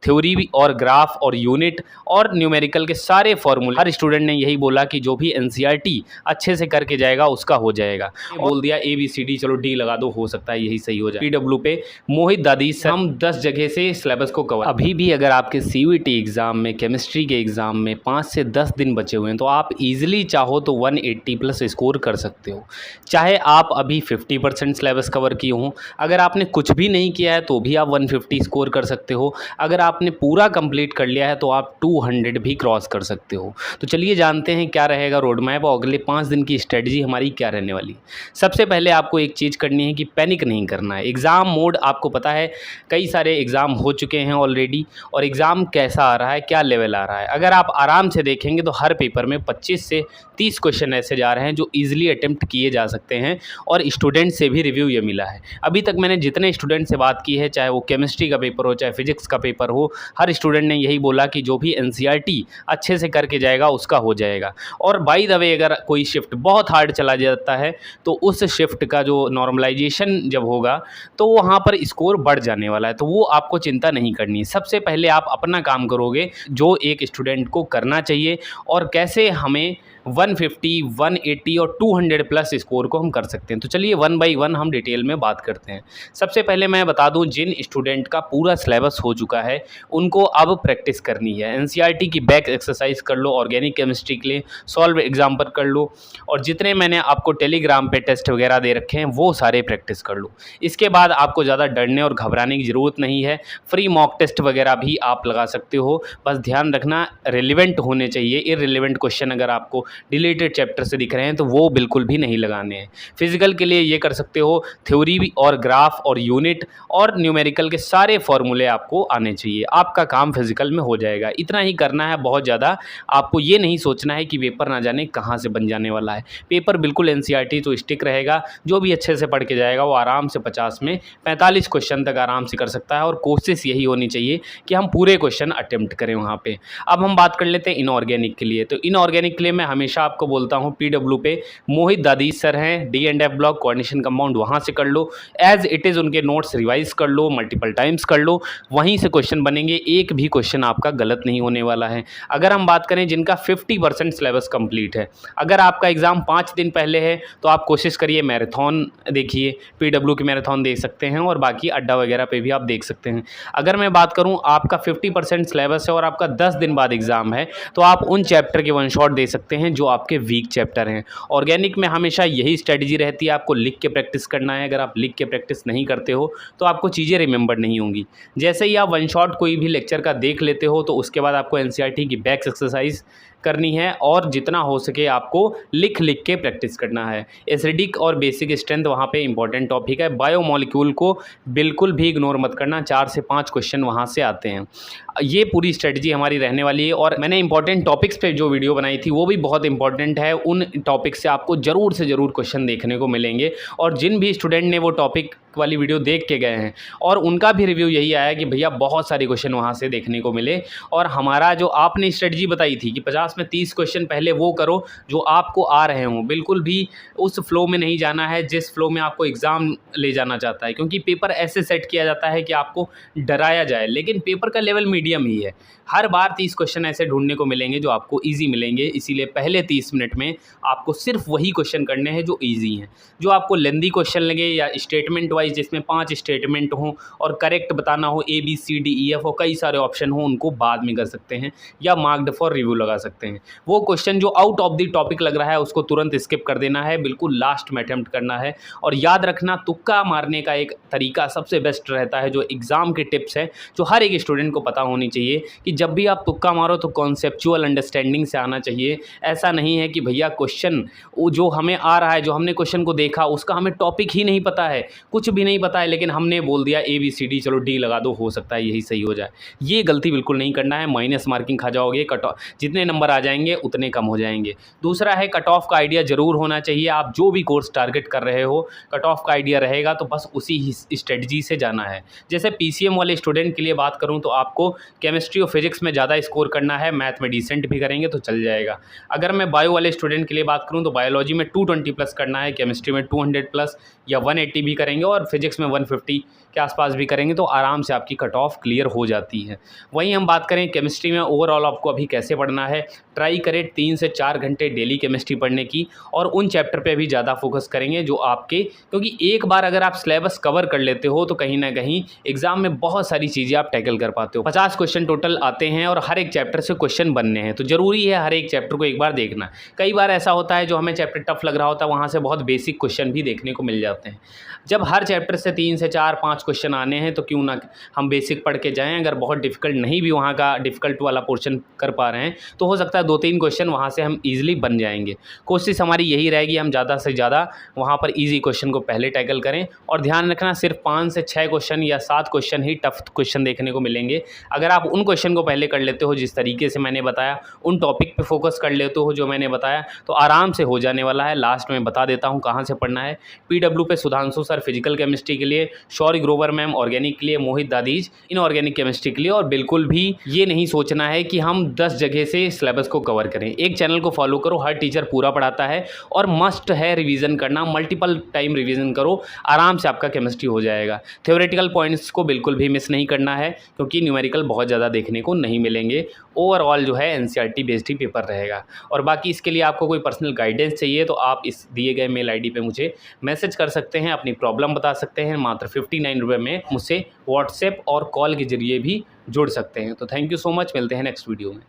Theory भी और graph और यूनिट और न्यूमेरिकल के सारे फॉर्मूले। हर स्टूडेंट ने यही बोला कि जो भी एनसीईआरटी अच्छे से करके जाएगा उसका हो जाएगा। बोल दिया ABCD, चलो D लगा दो, हो सकता है यही सही हो जाए। PW पे मोहित दादी से हम 10 जगह से सिलेबस को कवर। अभी भी अगर आपके CUET एग्जाम में, केमिस्ट्री के एग्जाम में 5 से 10 दिन बचे हुए हैं तो आप इजीली चाहो तो 180 प्लस स्कोर कर सकते हो। चाहे आप अभी 50% सिलेबस कवर किए हों, अगर आपने कुछ भी नहीं किया है तो भी आप 150 स्कोर कर सकते हो। अगर आपने पूरा कंप्लीट कर लिया है तो आप 200 भी क्रॉस कर सकते हो। तो चलिए जानते हैं क्या रहेगा रोड मैप और अगले 5 दिन की स्ट्रेटजी हमारी क्या रहने वाली है। सबसे पहले आपको एक चीज़ करनी है कि पैनिक नहीं करना है। एग्ज़ाम मोड आपको पता है, कई सारे एग्ज़ाम हो चुके हैं ऑलरेडी और एग्ज़ाम कैसा आ रहा है, क्या लेवल आ रहा है। अगर आप आराम से देखेंगे तो हर पेपर में 25 से 30 क्वेश्चन ऐसे जा रहे हैं जो ईजिली अटेम्प्ट किए जा सकते हैं और स्टूडेंट से भी रिव्यू ये मिला है। अभी तक मैंने जितने स्टूडेंट से बात की है, चाहे वो केमिस्ट्री का पेपर हो चाहे फिजिक्स का पेपर हो, हर स्टूडेंट ने यही बोला कि जो भी एनसीईआरटी अच्छे से करके जाएगा उसका हो जाएगा। और बाय द वे अगर कोई शिफ्ट बहुत हार्ड चला जाता है तो उस शिफ्ट का जो नॉर्मलाइजेशन जब होगा तो वहाँ पर स्कोर बढ़ जाने वाला है, तो वो आपको चिंता नहीं करनी है। सबसे पहले आप अपना काम करोगे जो एक स्टूडेंट को करना चाहिए और कैसे हमें 150, 180 और 200 प्लस स्कोर को हम कर सकते हैं। तो चलिए 1 बाई 1 हम डिटेल में बात करते हैं। सबसे पहले मैं बता दूं, जिन स्टूडेंट का पूरा सिलेबस हो चुका है उनको अब प्रैक्टिस करनी है। एनसीईआरटी की बैक एक्सरसाइज कर लो, ऑर्गेनिक केमिस्ट्री के लिए सॉल्व एग्जाम्पल कर लो और जितने मैंने आपको टेलीग्राम पे टेस्ट वगैरह दे रखे हैं वो सारे प्रैक्टिस कर लो। इसके बाद आपको ज़्यादा डरने और घबराने की ज़रूरत नहीं है। फ्री मॉक टेस्ट वगैरह भी आप लगा सकते हो, बस ध्यान रखना रिलेवेंट होने चाहिए। इररिलेवेंट क्वेश्चन अगर आपको डिलीटेड चैप्टर से दिख रहे हैं तो वो बिल्कुल भी नहीं लगाने हैं। फिजिकल के लिए ये कर सकते हो, थ्योरी भी और ग्राफ और यूनिट और न्यूमेरिकल के सारे फॉर्मूले आपको आने चाहिए। आपका काम फिजिकल में हो जाएगा। इतना ही करना है, बहुत ज़्यादा आपको ये नहीं सोचना है कि पेपर ना जाने कहाँ से बन जाने वाला है। पेपर बिल्कुल एनसीईआरटी तो स्टिक रहेगा। जो भी अच्छे से पढ़ के जाएगा वो आराम से 50 में 45 क्वेश्चन तक आराम से कर सकता है और कोशिश यही होनी चाहिए कि हम पूरे क्वेश्चन अटेम्प्ट करें वहाँ पे। अब हम बात कर लेते हैं इनऑर्गेनिक के लिए। तो इनऑर्गेनिक के लिए मैं हमेशा आपको बोलता हूँ PW पे मोहित दादी सर हैं, D&F ब्लॉक कोऑर्डिनेशन कंपाउंड, वहाँ से कर लो। एज इट इज़ उनके नोट्स रिवाइज कर लो, मल्टीपल टाइम्स कर लो, वहीं से क्वेश्चन बनेंगे। एक भी क्वेश्चन आपका गलत नहीं होने वाला है। अगर हम बात करें जिनका 50% सिलेबस कंप्लीट है, अगर आपका एग्ज़ाम 5 दिन पहले है तो आप कोशिश करिए मैराथन देखिए, PW की मैराथन देख सकते हैं और बाकी अड्डा वगैरह पे भी आप देख सकते हैं। अगर मैं बात करूं आपका 50% सिलेबस है और आपका 10 दिन बाद एग्ज़ाम है तो आप उन चैप्टर के वन शॉट दे सकते हैं जो आपके वीक चैप्टर हैं। ऑर्गेनिक में हमेशा यही स्ट्रेटजी रहती है, आपको लिख के प्रैक्टिस करना है। अगर आप लिख के प्रैक्टिस नहीं करते हो तो आपको चीज़ें रिमेंबर नहीं होंगी। जैसे ही आप वन शॉट कोई भी लेक्चर का देख लेते हो तो उसके बाद आपको एनसीईआरटी की बैक एक्सरसाइज करनी है और जितना हो सके आपको लिख लिख के प्रैक्टिस करना है। एसिडिक और बेसिक स्ट्रेंथ वहाँ पे इंपॉर्टेंट टॉपिक है। बायोमोलिक्यूल को बिल्कुल भी इग्नोर मत करना, 4 से 5 क्वेश्चन वहाँ से आते हैं। ये पूरी स्ट्रेटजी हमारी रहने वाली है और मैंने इंपॉर्टेंट टॉपिक्स पे जो वीडियो बनाई थी वो भी बहुत इंपॉर्टेंट है। उन टॉपिक से आपको ज़रूर से ज़रूर क्वेश्चन देखने को मिलेंगे और जिन भी स्टूडेंट ने वो टॉपिक वाली वीडियो देख के गए हैं और उनका भी रिव्यू यही आया कि भैया बहुत सारे क्वेश्चन वहाँ से देखने को मिले। और हमारा जो आपने स्ट्रेटजी बताई थी कि 50 में 30 क्वेश्चन पहले वो करो जो आपको आ रहे हों, बिल्कुल भी उस फ्लो में नहीं जाना है जिस फ्लो में आपको एग्ज़ाम ले जाना चाहता है, क्योंकि पेपर ऐसे सेट किया जाता है कि आपको डराया जाए, लेकिन पेपर का लेवल मीडियम ही है। हर बार 30 क्वेश्चन ऐसे ढूंढने को मिलेंगे जो आपको ईजी मिलेंगे, इसीलिए पहले 30 मिनट में आपको सिर्फ वही क्वेश्चन करने हैं जो ईजी हैं। जो आपको लेंदी क्वेश्चन लगे या स्टेटमेंट वाइज जिसमें 5 स्टेटमेंट हों और करेक्ट बताना हो ABCDEF और कई सारे ऑप्शन हो, उनको बाद में कर सकते हैं या मार्क्ड फॉर रिव्यू लगा सकते हैं। वो क्वेश्चन जो आउट ऑफ द टॉपिक लग रहा है उसको तुरंत स्किप कर देना है, बिल्कुल लास्ट में अटेम्प्ट करना है। और याद रखना, तुक्का मारने का एक तरीका सबसे बेस्ट रहता है, जो एग्ज़ाम के टिप्स हैं जो हर एक स्टूडेंट को पता होनी चाहिए कि जब भी आप तुक्का मारो तो कॉन्सेप्चुअल अंडरस्टैंडिंग से आना चाहिए। ऐसा नहीं है कि भैया क्वेश्चन जो हमें आ रहा है, जो हमने क्वेश्चन को देखा उसका हमें टॉपिक ही नहीं पता है, कुछ भी नहीं पता है, लेकिन हमने बोल दिया ABCD चलो D लगा दो, हो सकता है यही सही हो जाए। ये गलती बिल्कुल नहीं करना है, माइनस मार्किंग खा जाओगे। कट ऑफ जितने नंबर आ जाएंगे उतने कम हो जाएंगे। दूसरा है कट ऑफ का आइडिया ज़रूर होना चाहिए। आप जो भी कोर्स टारगेट कर रहे हो कट ऑफ का आइडिया रहेगा तो बस उसी स्ट्रेटजी से जाना है। जैसे PCM वाले स्टूडेंट के लिए बात करूँ तो आपको केमिस्ट्री और फिजिक्स में ज़्यादा स्कोर करना है, मैथ में डिसेंट भी करेंगे तो चल जाएगा। अगर अगर मैं बायो वाले स्टूडेंट के लिए बात करूं तो बायोलॉजी में 220 प्लस करना है, केमिस्ट्री में 200 प्लस या 180 भी करेंगे और फिजिक्स में 150 के आसपास भी करेंगे तो आराम से आपकी कट ऑफ क्लियर हो जाती है। वहीं हम बात करें केमिस्ट्री में ओवरऑल आपको अभी कैसे पढ़ना है, ट्राई करें 3 से 4 घंटे डेली केमिस्ट्री पढ़ने की और उन चैप्टर पे भी ज़्यादा फोकस करेंगे जो आपके, क्योंकि एक बार अगर आप सिलेबस कवर कर लेते हो तो कहीं ना कहीं एग्जाम में बहुत सारी चीज़ें आप टैकल कर पाते हो। 50 क्वेश्चन टोटल आते हैं और हर एक चैप्टर से क्वेश्चन बनने हैं, तो ज़रूरी है हर एक चैप्टर को एक बार देखना। कई बार ऐसा होता है जो हमें चैप्टर टफ लग रहा होता है वहाँ से बहुत बेसिक क्वेश्चन भी देखने को मिल जाते हैं। जब हर चैप्टर से 3 से 4-5 क्वेश्चन आने हैं तो क्यों ना हम बेसिक पढ़ के जाएं। अगर बहुत डिफिकल्ट नहीं भी वहाँ का डिफिकल्ट वाला पोर्शन कर पा रहे हैं तो हो सकता है 2-3 क्वेश्चन वहाँ से हम ईजिली बन जाएंगे। कोशिश हमारी यही रहेगी हम ज़्यादा से ज़्यादा वहाँ पर ईजी क्वेश्चन को पहले टैकल करें। और ध्यान रखना सिर्फ 5 से 6 क्वेश्चन या 7 क्वेश्चन ही टफ क्वेश्चन देखने को मिलेंगे। अगर आप उन क्वेश्चन को पहले कर लेते हो जिस तरीके से मैंने बताया, उन टॉपिक पे फोकस कर लेते हो जो मैंने बताया, तो आराम से हो जाने वाला है। लास्ट में बता देता हूँ कहाँ से पढ़ना है। PW पे सुधांशु सर फिजिकल केमिस्ट्री के लिए, शौर्य ग्रोवर मैम ऑर्गेनिक के लिए, मोहित दादीज इनऑर्गेनिक केमिस्ट्री के लिए। और बिल्कुल भी ये नहीं सोचना है कि हम 10 जगह से सिलेबस को कवर करें। एक चैनल को फॉलो करो, हर टीचर पूरा पढ़ाता है और मस्ट है रिवीजन करना, मल्टीपल टाइम रिवीजन करो, आराम से आपका केमिस्ट्री हो जाएगा। थ्योरेटिकल पॉइंट्स को बिल्कुल भी मिस नहीं करना है क्योंकि न्यूमेरिकल बहुत ज़्यादा देखने को नहीं मिलेंगे। ओवरऑल जो है NCERT बेस्ड ही पेपर रहेगा। और बाकी इसके लिए आपको कोई पर्सनल गाइडेंस चाहिए तो आप इस दिए गए मेल ID पे मुझे मैसेज कर सकते हैं, अपनी प्रॉब्लम बता सकते हैं। मात्र 59 रुपये में मुझसे व्हाट्सएप और कॉल के जरिए भी जुड़ सकते हैं। तो थैंक यू सो मच, मिलते हैं नेक्स्ट वीडियो में।